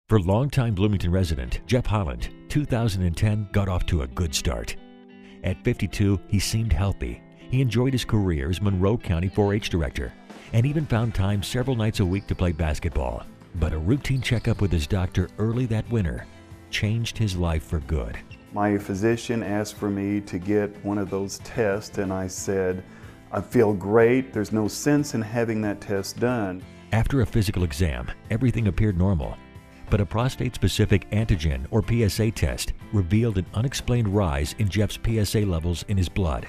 For longtime Bloomington resident Jeff Holland, 2010 got off to a good start. At 52, he seemed healthy. He enjoyed his career as Monroe County 4-H director and even found time several nights a week to play basketball. But a routine checkup with his doctor early that winter changed his life for good. My physician asked for me to get one of those tests, and I said, I feel great. There's no sense in having that test done. After a physical exam, everything appeared normal. But a prostate-specific antigen, or PSA test, revealed an unexplained rise in Jeff's PSA levels in his blood.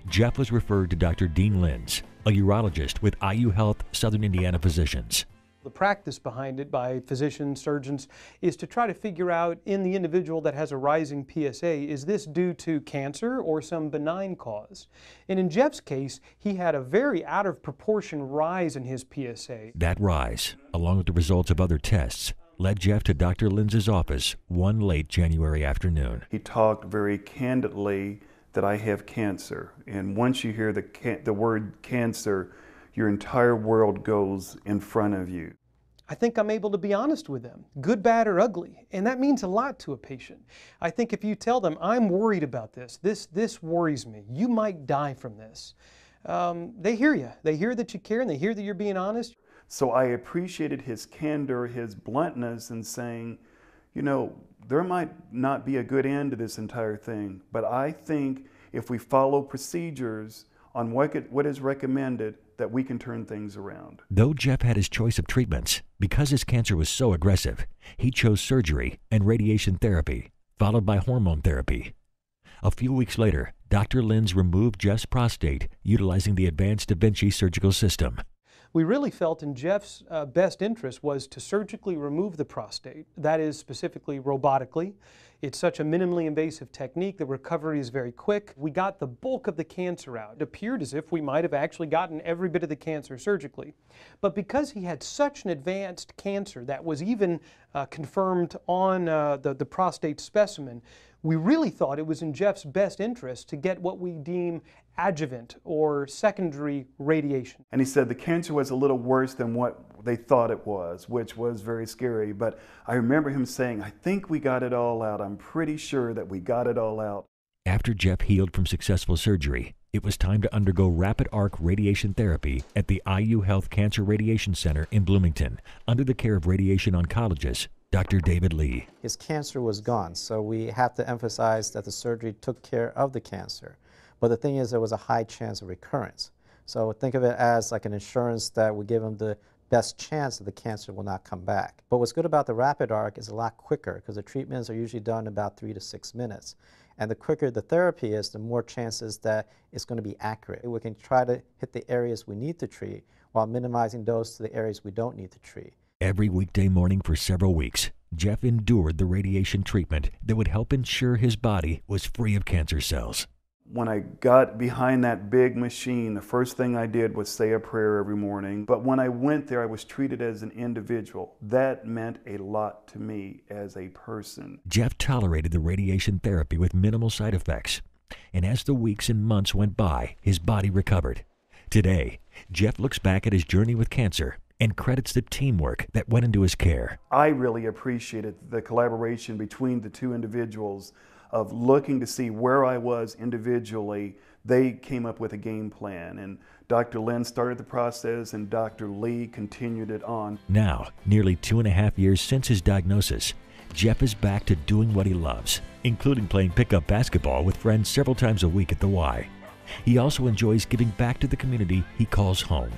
Jeff was referred to Dr. Dean Lenz, a urologist with IU Health Southern Indiana Physicians. The practice behind it by physicians, surgeons, is to try to figure out in the individual that has a rising PSA, is this due to cancer or some benign cause? And in Jeff's case, he had a very out of proportion rise in his PSA. That rise, along with the results of other tests, led Jeff to Dr. Lenz's office one late January afternoon. He talked very candidly that I have cancer, and once you hear the word cancer, your entire world goes in front of you. I think I'm able to be honest with them, good, bad, or ugly, and that means a lot to a patient. I think if you tell them, I'm worried about this worries me, you might die from this, they hear you. They hear that you care, and they hear that you're being honest. So I appreciated his candor, his bluntness in saying, you know, there might not be a good end to this entire thing, but I think if we follow procedures on what is recommended, that we can turn things around. Though Jeff had his choice of treatments, because his cancer was so aggressive, he chose surgery and radiation therapy, followed by hormone therapy. A few weeks later, Dr. Lenz removed Jeff's prostate utilizing the advanced Da Vinci surgical system. We really felt in Jeff's best interest was to surgically remove the prostate, that is specifically robotically. It's such a minimally invasive technique, the recovery is very quick. We got the bulk of the cancer out. It appeared as if we might have actually gotten every bit of the cancer surgically. But because he had such an advanced cancer that was even confirmed on the prostate specimen, we really thought it was in Jeff's best interest to get what we deem adjuvant or secondary radiation. And he said the cancer was a little worse than what they thought it was, which was very scary. But I remember him saying, I think we got it all out. I'm pretty sure that we got it all out. After Jeff healed from successful surgery, it was time to undergo rapid arc radiation therapy at the IU Health Cancer Radiation Center in Bloomington, under the care of radiation oncologist Dr. David Lee. His cancer was gone, so we have to emphasize that the surgery took care of the cancer. But the thing is, there was a high chance of recurrence. So think of it as like an insurance that would give him the best chance that the cancer will not come back. But what's good about the rapid arc is a lot quicker, because the treatments are usually done in about 3 to 6 minutes. And the quicker the therapy is, the more chances that it's going to be accurate. We can try to hit the areas we need to treat while minimizing those to the areas we don't need to treat. Every weekday morning for several weeks, Jeff endured the radiation treatment that would help ensure his body was free of cancer cells. When I got behind that big machine, the first thing I did was say a prayer every morning. But when I went there, I was treated as an individual. That meant a lot to me as a person. Jeff tolerated the radiation therapy with minimal side effects. And as the weeks and months went by, his body recovered. Today, Jeff looks back at his journey with cancer and credits the teamwork that went into his care. I really appreciated the collaboration between the two individuals of looking to see where I was individually. They came up with a game plan, and Dr. Lenz started the process and Dr. Lee continued it on. Now, nearly 2.5 years since his diagnosis, Jeff is back to doing what he loves, including playing pickup basketball with friends several times a week at the Y. He also enjoys giving back to the community he calls home.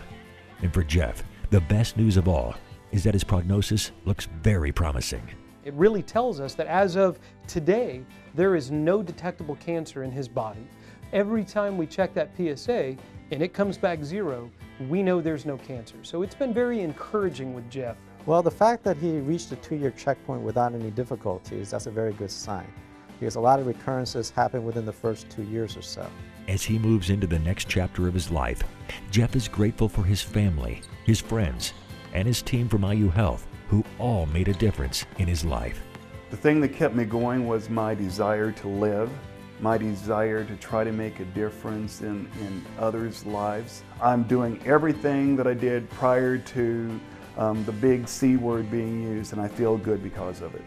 And for Jeff, the best news of all is that his prognosis looks very promising. It really tells us that as of today, there is no detectable cancer in his body. Every time we check that PSA and it comes back 0, we know there's no cancer. So it's been very encouraging with Jeff. Well, the fact that he reached the 2-year checkpoint without any difficulties, that's a very good sign, because a lot of recurrences happen within the first 2 years or so. As he moves into the next chapter of his life, Jeff is grateful for his family, his friends, and his team from IU Health, who all made a difference in his life. The thing that kept me going was my desire to live, my desire to try to make a difference in others' lives. I'm doing everything that I did prior to the big C word being used, and I feel good because of it.